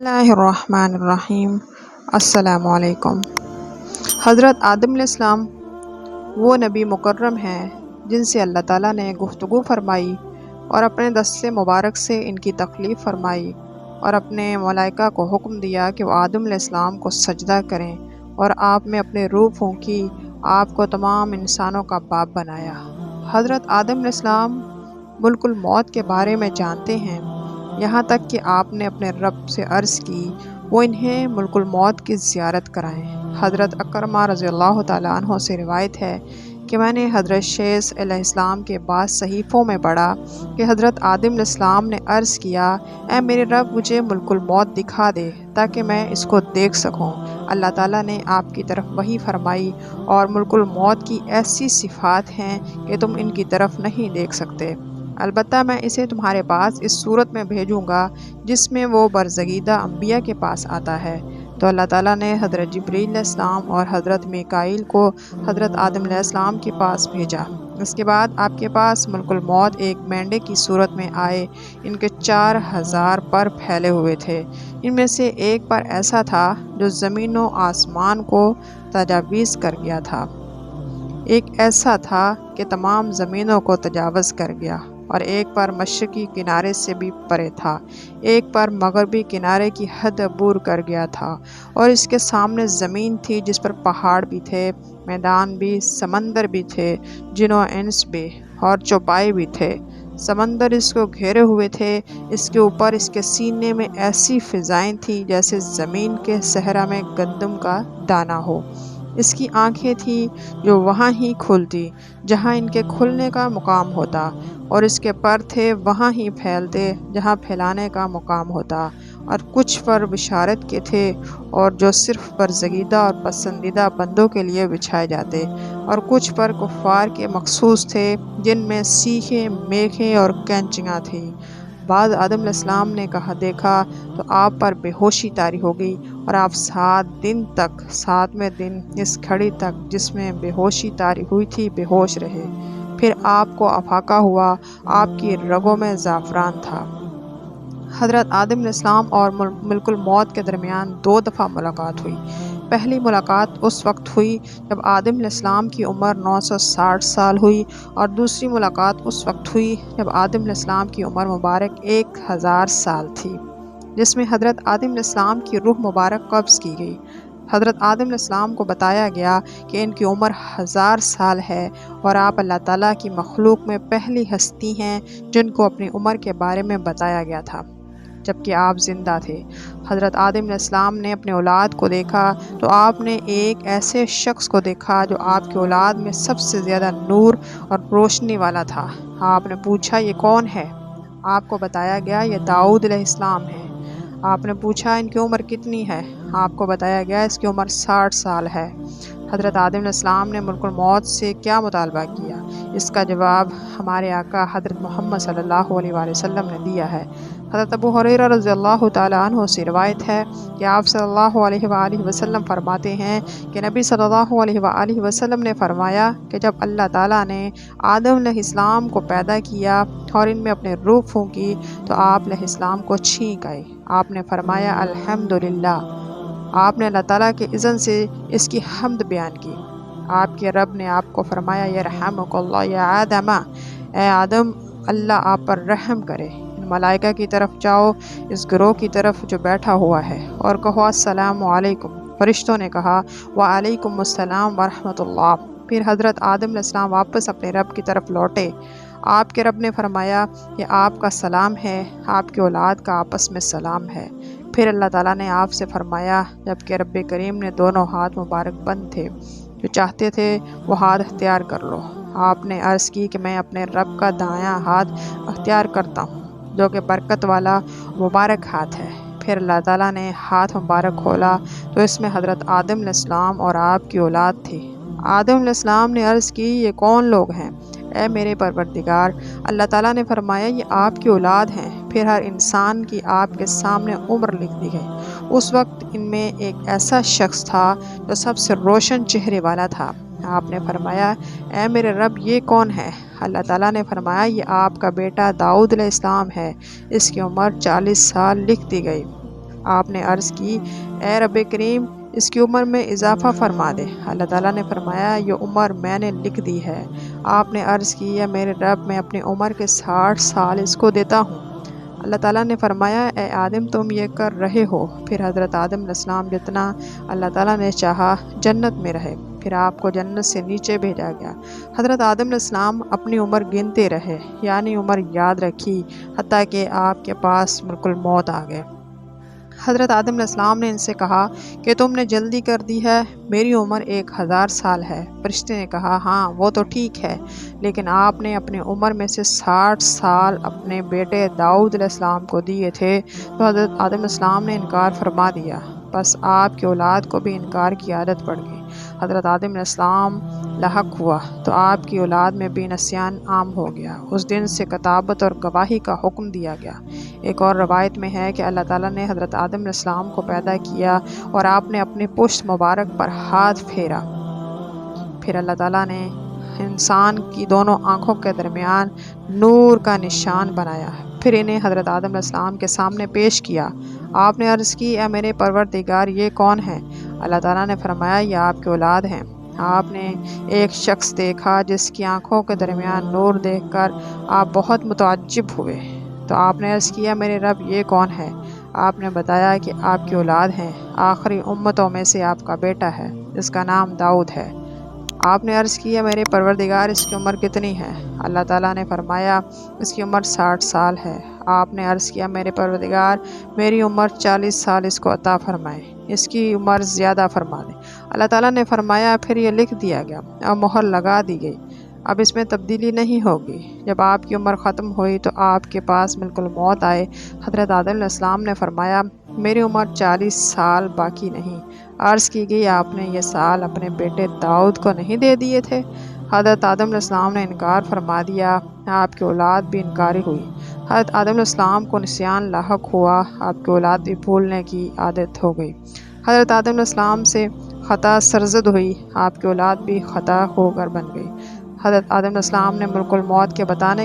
اللہ الرحمن الرحیم۔ السلام علیکم۔ حضرت آدم علیہ السلام وہ نبی مکرم ہیں جن سے اللہ تعالیٰ نے گفتگو فرمائی اور اپنے دست مبارک سے ان کی تخلیق فرمائی اور اپنے ملائکہ کو حکم دیا کہ وہ آدم علیہ السلام کو سجدہ کریں اور آپ میں اپنے روح پھونکی، آپ کو تمام انسانوں کا باپ بنایا۔ حضرت آدم علیہ السلام ملک الموت کے بارے میں جانتے ہیں، یہاں تک کہ آپ نے اپنے رب سے عرض کی وہ انہیں ملک الموت کی زیارت کرائیں۔ حضرت اکرمہ رضی اللہ تعالیٰ عنہ سے روایت ہے کہ میں نے حضرت شیث علیہ السلام کے بعض صحیفوں میں پڑھا کہ حضرت آدم علیہ السلام نے عرض کیا، اے میرے رب مجھے ملک الموت دکھا دے تاکہ میں اس کو دیکھ سکوں۔ اللہ تعالیٰ نے آپ کی طرف وحی فرمائی اور ملک الموت کی ایسی صفات ہیں کہ تم ان کی طرف نہیں دیکھ سکتے، البتہ میں اسے تمہارے پاس اس صورت میں بھیجوں گا جس میں وہ برزگیدہ انبیاء کے پاس آتا ہے۔ تو اللہ تعالیٰ نے حضرت جبریل علیہ السلام اور حضرت میکائیل کو حضرت آدم علیہ السلام کے پاس بھیجا۔ اس کے بعد آپ کے پاس ملک الموت ایک مینڈے کی صورت میں آئے۔ ان کے 4000 پر پھیلے ہوئے تھے۔ ان میں سے ایک پر ایسا تھا جو زمین و آسمان کو تجاویز کر گیا تھا، ایک ایسا تھا کہ تمام زمینوں کو تجاوز کر گیا، اور ایک پر مشرقی کنارے سے بھی پرے تھا، ایک پر مغربی کنارے کی حد عبور کر گیا تھا، اور اس کے سامنے زمین تھی جس پر پہاڑ بھی تھے، میدان بھی، سمندر بھی تھے، جن و انس بھی، اور چوپائے بھی تھے۔ سمندر اس کو گھیرے ہوئے تھے، اس کے اوپر اس کے سینے میں ایسی فضائیں تھیں جیسے زمین کے صحرا میں گندم کا دانہ ہو۔ اس کی آنکھیں تھیں جو وہاں ہی کھلتی جہاں ان کے کھلنے کا مقام ہوتا، اور اس کے پر تھے وہاں ہی پھیلتے جہاں پھیلانے کا مقام ہوتا، اور کچھ پر بشارت کے تھے اور جو صرف برزگیدہ اور پسندیدہ بندوں کے لیے بچھائے جاتے، اور کچھ پر کفار کے مخصوص تھے جن میں سیخیں، میخیں اور کینچیاں تھیں۔ بعد آدم علیہ السلام نے دیکھا تو آپ پر بے ہوشی طاری ہو گئی، اور آپ 7 دن تک، 7ویں دن اس گھڑی تک جس میں بے ہوشی طاری ہوئی تھی بے ہوش رہے۔ پھر آپ کو افاقہ ہوا، آپ کی رگوں میں زعفران تھا۔ حضرت آدم علیہ السلام اور ملک الموت کے درمیان 2 دفعہ ملاقات ہوئی۔ پہلی ملاقات اس وقت ہوئی جب آدم علیہ السلام کی عمر 960 سال ہوئی، اور دوسری ملاقات اس وقت ہوئی جب آدم علیہ السلام کی عمر مبارک 1000 سال تھی، جس میں حضرت آدم علیہ السلام کی روح مبارک قبض کی گئی۔ حضرت آدم علیہ السلام کو بتایا گیا کہ ان کی عمر 1000 سال ہے، اور آپ اللہ تعالیٰ کی مخلوق میں پہلی ہستی ہیں جن کو اپنی عمر کے بارے میں بتایا گیا تھا جبکہ آپ زندہ تھے۔ حضرت آدم علیہ السلام نے اپنے اولاد کو دیکھا تو آپ نے ایک ایسے شخص کو دیکھا جو آپ کی اولاد میں سب سے زیادہ نور اور روشنی والا تھا۔ آپ نے پوچھا یہ کون ہے؟ آپ کو بتایا گیا یہ داؤد علیہ السلام ہے۔ آپ نے پوچھا ان کی عمر کتنی ہے؟ آپ کو بتایا گیا اس کی عمر 60 سال ہے۔ حضرت آدم علیہ السلام نے ملک الموت سے کیا مطالبہ کیا؟ اس کا جواب ہمارے آقا حضرت محمد صلی اللہ علیہ وآلہ وسلم نے دیا ہے۔ حضرت ابو ہریرہ رضی اللہ تعالیٰ عنہ سے روایت ہے کہ آپ صلی اللہ علیہ وآلہ وسلم فرماتے ہیں کہ نبی صلی اللہ علیہ وآلہ وسلم نے فرمایا کہ جب اللہ تعالیٰ نے آدم علیہ السلام کو پیدا کیا اور ان میں اپنے روح پھونکی تو آپ علیہ السلام کو چھینک آئی۔ آپ نے فرمایا الحمدللہ۔ آپ نے اللہ تعالیٰ کے اذن سے اس کی حمد بیان کی۔ آپ کے رب نے آپ کو فرمایا یرحمک اللہ یا آدم، اے آدم اللہ آپ پر رحم کرے، ان ملائکہ کی طرف جاؤ، اس گروہ کی طرف جو بیٹھا ہوا ہے، اور کہو السلام علیکم۔ فرشتوں نے کہا وعلیکم السلام ورحمۃ اللہ۔ پھر حضرت آدم علیہ السلام واپس اپنے رب کی طرف لوٹے۔ آپ کے رب نے فرمایا کہ آپ کا سلام ہے، آپ کی اولاد کا آپس میں سلام ہے۔ پھر اللہ تعالیٰ نے آپ سے فرمایا جبکہ رب کریم نے دونوں ہاتھ مبارک بند تھے، جو چاہتے تھے وہ ہاتھ اختیار کر لو۔ آپ نے عرض کی کہ میں اپنے رب کا دایاں ہاتھ اختیار کرتا ہوں جو کہ برکت والا مبارک ہاتھ ہے۔ پھر اللہ تعالیٰ نے ہاتھ مبارک کھولا تو اس میں حضرت آدم علیہ السلام اور آپ کی اولاد تھی۔ آدم علیہ السلام نے عرض کی یہ کون لوگ ہیں اے میرے پروردگار؟ اللہ تعالیٰ نے فرمایا یہ آپ کی اولاد ہیں۔ پھر ہر انسان کی آپ کے سامنے عمر لکھ دی گئی۔ اس وقت ان میں ایک ایسا شخص تھا جو سب سے روشن چہرے والا تھا۔ آپ نے فرمایا اے میرے رب یہ کون ہے؟ اللہ تعالیٰ نے فرمایا یہ آپ کا بیٹا داؤد علیہ السلام ہے، اس کی عمر 40 سال لکھ دی گئی۔ آپ نے عرض کی اے رب کریم اس کی عمر میں اضافہ فرما دے۔ اللہ تعالیٰ نے فرمایا یہ عمر میں نے لکھ دی ہے۔ آپ نے عرض کی یا میرے رب میں اپنی عمر کے 60 سال اس کو دیتا ہوں۔ اللہ تعالیٰ نے فرمایا اے آدم تم یہ کر رہے ہو۔ پھر حضرت آدم علیہ السلام جتنا اللہ تعالیٰ نے چاہا جنت میں رہے، پھر آپ کو جنت سے نیچے بھیجا گیا۔ حضرت آدم علیہ السلام اپنی عمر گنتے رہے، یعنی عمر یاد رکھی، حتیٰ کہ آپ کے پاس ملک الموت آ گئے۔ حضرت آدم علیہ السلام نے ان سے کہا کہ تم نے جلدی کر دی ہے، میری عمر 1000 سال ہے۔ فرشتے نے کہا ہاں وہ تو ٹھیک ہے، لیکن آپ نے اپنی عمر میں سے 60 سال اپنے بیٹے داؤد علیہ السلام کو دیے تھے، تو حضرت آدم علیہ السلام نے انکار فرما دیا، بس آپ کی اولاد کو بھی انکار کی عادت پڑ گئی۔ حضرت آدم علیہ السلام لاحق ہوا تو آپ کی اولاد میں بھی نسیان عام ہو گیا۔ اس دن سے کتابت اور گواہی کا حکم دیا گیا۔ ایک اور روایت میں ہے کہ اللہ تعالیٰ نے حضرت آدم علیہ السلام کو پیدا کیا اور آپ نے اپنی پشت مبارک پر ہاتھ پھیرا، پھر اللہ تعالیٰ نے انسان کی دونوں آنکھوں کے درمیان نور کا نشان بنایا، پھر انہیں حضرت آدم علیہ السلام کے سامنے پیش کیا۔ آپ نے عرض کی اے میرے پروردگار یہ کون ہے؟ اللہ تعالیٰ نے فرمایا یہ آپ کی اولاد ہیں۔ آپ نے ایک شخص دیکھا جس کی آنکھوں کے درمیان نور دیکھ کر آپ بہت متعجب ہوئے، تو آپ نے عرض کیا میرے رب یہ کون ہے؟ آپ نے بتایا کہ آپ کی اولاد ہیں، آخری امتوں میں سے آپ کا بیٹا ہے جس کا نام داؤد ہے۔ آپ نے عرض کیا میرے پروردگار اس کی عمر کتنی ہے؟ اللہ تعالیٰ نے فرمایا اس کی عمر 60 سال ہے۔ آپ نے عرض کیا میرے پروردگار میری عمر 40 سال اس کو عطا فرمائے، اس کی عمر زیادہ فرما دے۔ اللہ تعالیٰ نے فرمایا پھر یہ لکھ دیا گیا اور مہر لگا دی گئی، اب اس میں تبدیلی نہیں ہوگی۔ جب آپ کی عمر ختم ہوئی تو آپ کے پاس ملک الموت آئے۔ حضرت آدم علیہ السلام نے فرمایا میری عمر 40 سال باقی نہیں۔ عرض کی گئی آپ نے یہ سال اپنے بیٹے داؤد کو نہیں دے دیے تھے؟ حضرت آدم علیہ السلام نے انکار فرما دیا، آپ کی اولاد بھی انکاری ہوئی۔ حضرت آدم علیہ السلام کو نسیان لاحق ہوا، آپ کی اولاد بھی بھولنے کی عادت ہو گئی۔ حضرت آدم علیہ السلام سے خطا سرزد ہوئی، آپ کی اولاد بھی خطا ہو کر بن گئی۔ حضرت آدم علیہ السلام نے ملک الموت کے بتانے